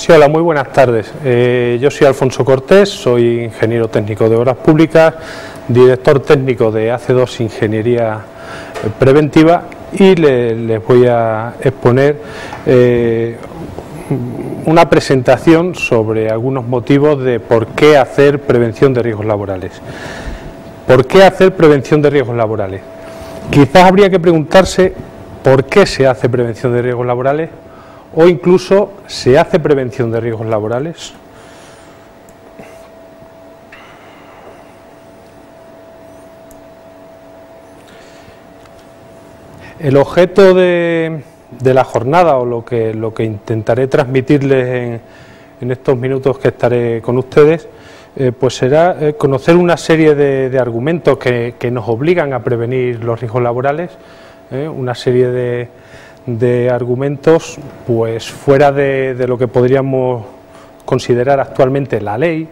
Sí, hola, muy buenas tardes. Yo soy Alfonso Cortés, soy ingeniero técnico de obras públicas, director técnico de AC2 Ingeniería Preventiva y les voy a exponer una presentación sobre algunos motivos de por qué hacer prevención de riesgos laborales. ¿Por qué hacer prevención de riesgos laborales? Quizás habría que preguntarse por qué se hace prevención de riesgos laborales o incluso se hace prevención de riesgos laborales. El objeto de la jornada, o lo que intentaré transmitirles en estos minutos que estaré con ustedes, pues será conocer una serie de argumentos que nos obligan a prevenir los riesgos laborales, una serie de argumentos pues fuera de lo que podríamos considerar actualmente la ley.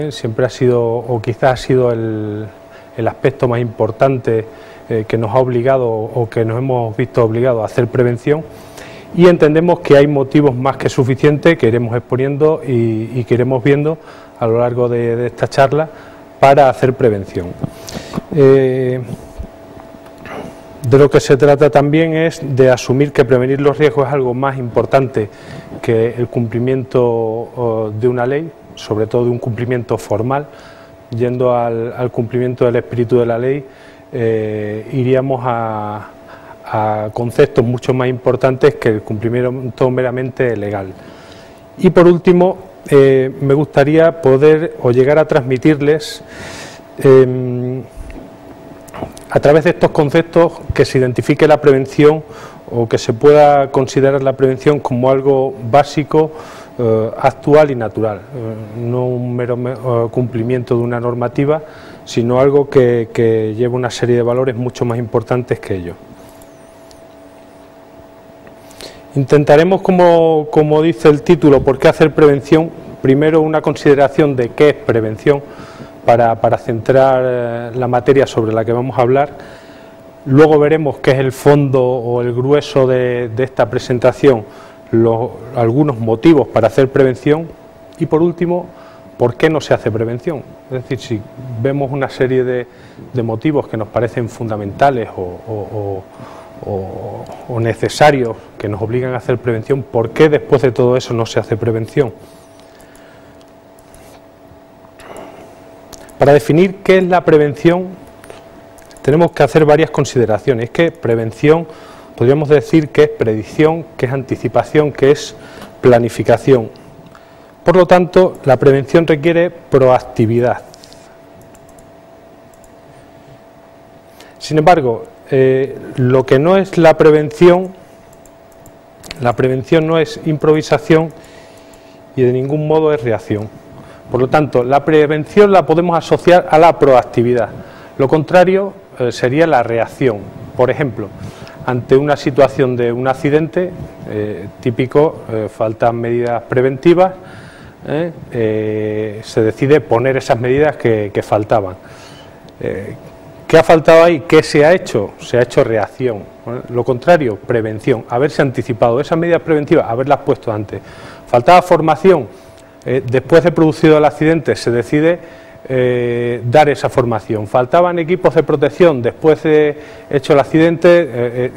Siempre ha sido, o quizás ha sido el aspecto más importante que nos ha obligado o que nos hemos visto obligados a hacer prevención, y entendemos que hay motivos más que suficientes que iremos exponiendo y que iremos viendo a lo largo de esta charla para hacer prevención. De lo que se trata también es de asumir que prevenir los riesgos es algo más importante que el cumplimiento de una ley, sobre todo de un cumplimiento formal. Yendo al cumplimiento del espíritu de la ley, iríamos a conceptos mucho más importantes que el cumplimiento meramente legal. Y por último, me gustaría poder o llegar a transmitirles a través de estos conceptos que se identifique la prevención, o que se pueda considerar la prevención como algo básico, actual y natural, no un mero cumplimiento de una normativa, sino algo que lleva una serie de valores mucho más importantes que ello. Intentaremos, como dice el título, ¿por qué hacer prevención? Primero, una consideración de qué es prevención, para centrar la materia sobre la que vamos a hablar. Luego veremos qué es el fondo o el grueso de esta presentación, algunos motivos para hacer prevención, y por último, por qué no se hace prevención. Es decir, si vemos una serie de motivos que nos parecen fundamentales o necesarios, que nos obligan a hacer prevención, ¿por qué después de todo eso no se hace prevención? Para definir qué es la prevención, tenemos que hacer varias consideraciones. Es que prevención podríamos decir que es predicción, que es anticipación, que es planificación. Por lo tanto, la prevención requiere proactividad. Sin embargo, lo que no es la prevención no es improvisación y de ningún modo es reacción. Por lo tanto, la prevención la podemos asociar a la proactividad. Lo contrario sería la reacción. Por ejemplo, ante una situación de un accidente típico, faltan medidas preventivas, se decide poner esas medidas que faltaban. ¿Qué ha faltado ahí? ¿Qué se ha hecho? Se ha hecho reacción. Lo contrario, prevención, haberse anticipado. Esas medidas preventivas, haberlas puesto antes. Faltaba formación. Después de producido el accidente se decide dar esa formación. Faltaban equipos de protección, después de hecho el accidente,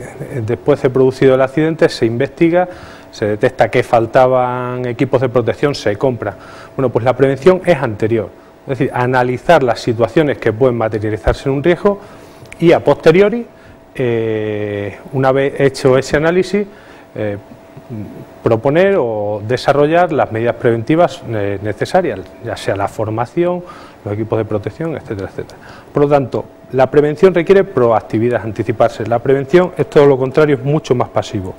después de producido el accidente se investiga, se detecta que faltaban equipos de protección, se compra. Bueno, pues la prevención es anterior, es decir, analizar las situaciones que pueden materializarse en un riesgo y a posteriori, una vez hecho ese análisis, proponer o desarrollar las medidas preventivas necesarias, ya sea la formación, los equipos de protección, etcétera, etcétera. Por lo tanto, la prevención requiere proactividad, anticiparse. La prevención es todo lo contrario, es mucho más pasivo.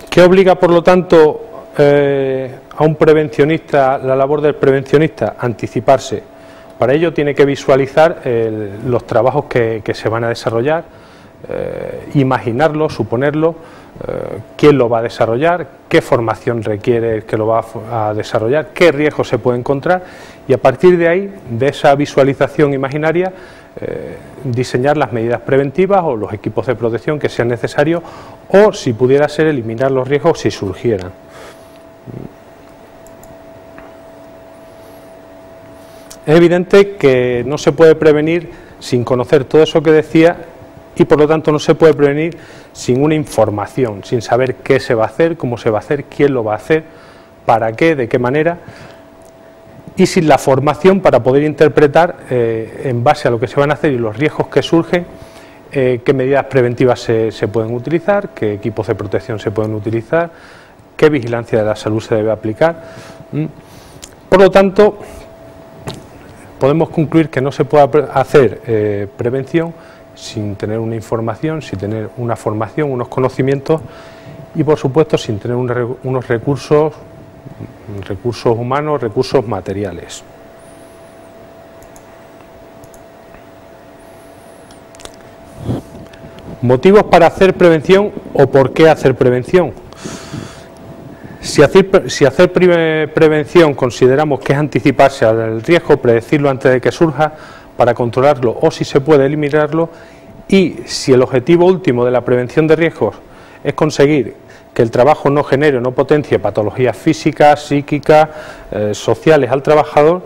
¿Qué obliga, por lo tanto, a un prevencionista, la labor del prevencionista? Anticiparse. Para ello tiene que visualizar los trabajos que se van a desarrollar, imaginarlo, suponerlo, quién lo va a desarrollar, qué formación requiere el que lo va a desarrollar, qué riesgos se puede encontrar, y a partir de ahí, de esa visualización imaginaria, diseñar las medidas preventivas o los equipos de protección que sean necesarios, o si pudiera ser eliminar los riesgos si surgieran. Es evidente que no se puede prevenir sin conocer todo eso que decía y por lo tanto no se puede prevenir sin una información, sin saber qué se va a hacer, cómo se va a hacer, quién lo va a hacer, para qué, de qué manera, y sin la formación para poder interpretar en base a lo que se van a hacer y los riesgos que surgen, qué medidas preventivas se pueden utilizar, qué equipos de protección se pueden utilizar, qué vigilancia de la salud se debe aplicar. Por lo tanto, podemos concluir que no se puede hacer prevención sin tener una información, sin tener una formación, unos conocimientos y por supuesto sin tener unos recursos humanos, recursos materiales. Motivos para hacer prevención o por qué hacer prevención. Si hacer prevención consideramos que es anticiparse al riesgo, predecirlo antes de que surja para controlarlo o si se puede eliminarlo, y si el objetivo último de la prevención de riesgos es conseguir que el trabajo no genere o no potencie patologías físicas, psíquicas, sociales al trabajador,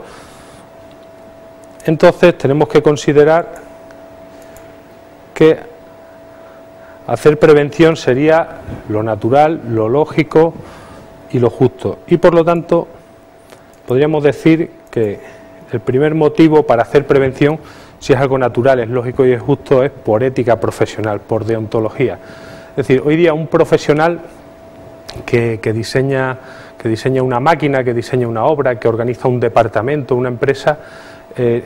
entonces tenemos que considerar que hacer prevención sería lo natural, lo lógico y lo justo. Y por lo tanto, podríamos decir que el primer motivo para hacer prevención, si es algo natural, es lógico y es justo, es por ética profesional, por deontología. Es decir, hoy día un profesional que diseña una máquina, que diseña una obra, que organiza un departamento, una empresa,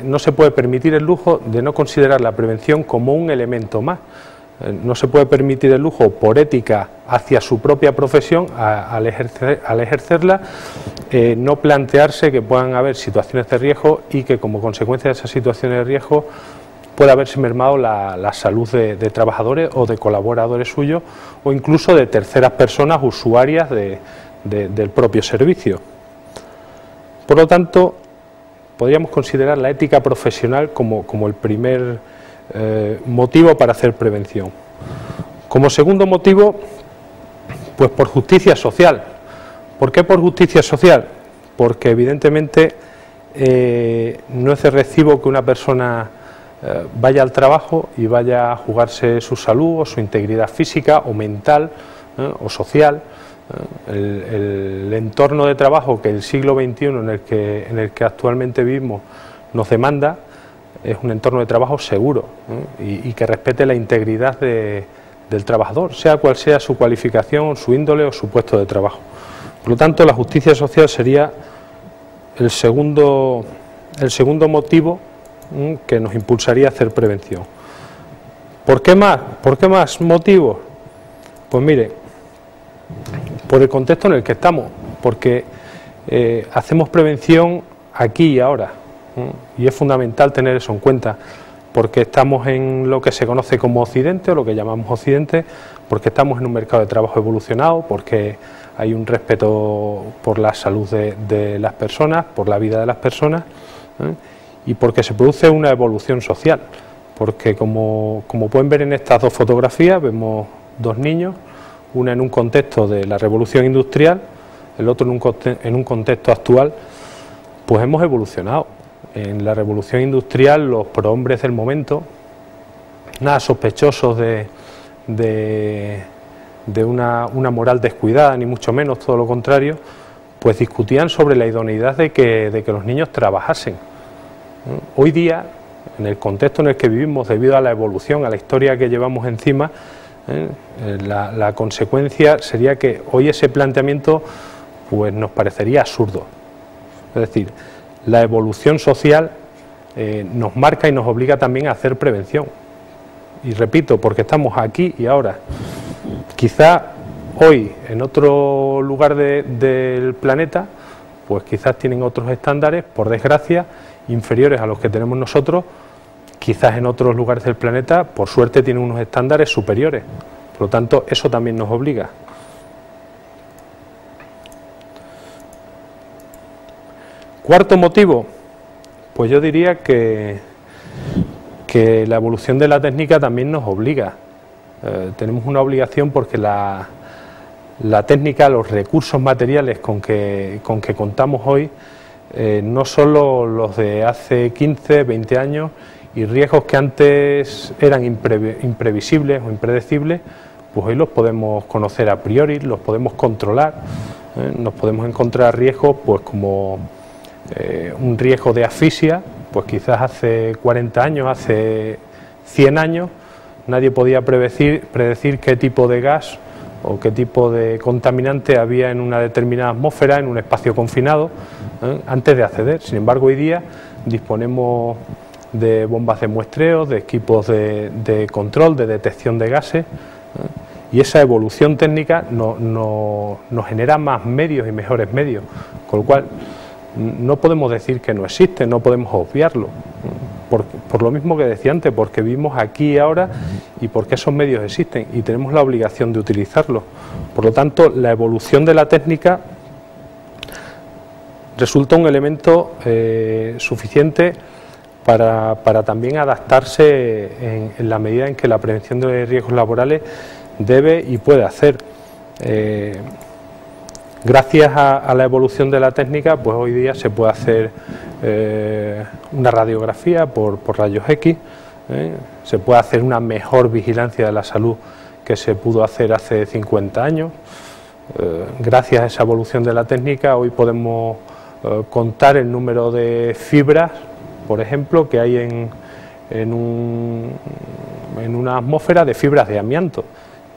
no se puede permitir el lujo de no considerar la prevención como un elemento más. No se puede permitir el lujo por ética hacia su propia profesión al ejercerla, no plantearse que puedan haber situaciones de riesgo y que como consecuencia de esas situaciones de riesgo pueda haberse mermado la salud de trabajadores o de colaboradores suyos o incluso de terceras personas usuarias del propio servicio. Por lo tanto, podríamos considerar la ética profesional como el primer motivo para hacer prevención. Como segundo motivo, pues por justicia social. ¿Por qué por justicia social? Porque evidentemente no es de recibo que una persona vaya al trabajo y vaya a jugarse su salud o su integridad física o mental o social. El entorno de trabajo que el siglo XXI en el que actualmente vivimos nos demanda es un entorno de trabajo seguro y que respete la integridad del trabajador, sea cual sea su cualificación, su índole o su puesto de trabajo. Por lo tanto, la justicia social sería el segundo motivo que nos impulsaría a hacer prevención. ¿Por qué más? ¿Por qué más motivos? Pues mire, por el contexto en el que estamos, porque hacemos prevención aquí y ahora. Y es fundamental tener eso en cuenta, porque estamos en lo que se conoce como Occidente, o lo que llamamos Occidente, porque estamos en un mercado de trabajo evolucionado, porque hay un respeto por la salud de las personas, por la vida de las personas, y porque se produce una evolución social, porque como pueden ver en estas dos fotografías, vemos dos niños, una en un contexto de la revolución industrial, el otro en un contexto actual. Pues hemos evolucionado. En la revolución industrial los prohombres del momento, nada sospechosos de una moral descuidada, ni mucho menos, todo lo contrario, pues discutían sobre la idoneidad de que los niños trabajasen. Hoy día, en el contexto en el que vivimos, debido a la evolución, a la historia que llevamos encima, la consecuencia sería que hoy ese planteamiento pues nos parecería absurdo. Es decir, la evolución social nos marca y nos obliga también a hacer prevención. Y repito, porque estamos aquí y ahora. Quizá hoy, en otro lugar del planeta, pues quizás tienen otros estándares, por desgracia, inferiores a los que tenemos nosotros. Quizás en otros lugares del planeta, por suerte, tienen unos estándares superiores. Por lo tanto, eso también nos obliga. Cuarto motivo, pues yo diría que la evolución de la técnica también nos obliga. Tenemos una obligación porque la la técnica, los recursos materiales con que contamos hoy no solo los de hace 15, 20 años, y riesgos que antes eran imprevisibles o impredecibles, pues hoy los podemos conocer a priori, los podemos controlar. Nos podemos encontrar riesgos pues como un riesgo de asfixia, pues quizás hace 40 años, hace 100 años, nadie podía predecir qué tipo de gas o qué tipo de contaminante había en una determinada atmósfera, en un espacio confinado, antes de acceder. Sin embargo, hoy día disponemos de bombas de muestreo, de equipos de control, de detección de gases, y esa evolución técnica nos genera más medios y mejores medios, con lo cual no podemos decir que no existe, no podemos obviarlo, por lo mismo que decía antes, porque vivimos aquí y ahora y porque esos medios existen y tenemos la obligación de utilizarlos. Por lo tanto, la evolución de la técnica resulta un elemento suficiente para también adaptarse en la medida en que la prevención de riesgos laborales debe y puede hacer. Gracias a la evolución de la técnica, pues hoy día se puede hacer una radiografía por rayos X, se puede hacer una mejor vigilancia de la salud que se pudo hacer hace 50 años. Gracias a esa evolución de la técnica, hoy podemos contar el número de fibras, por ejemplo, que hay en una atmósfera de fibras de amianto,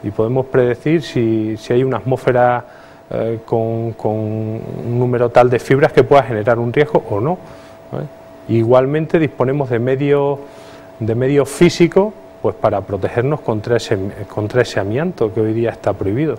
y podemos predecir si hay una atmósfera con un número tal de fibras que pueda generar un riesgo o no. Igualmente disponemos de medios físicos pues para protegernos contra ese amianto que hoy día está prohibido.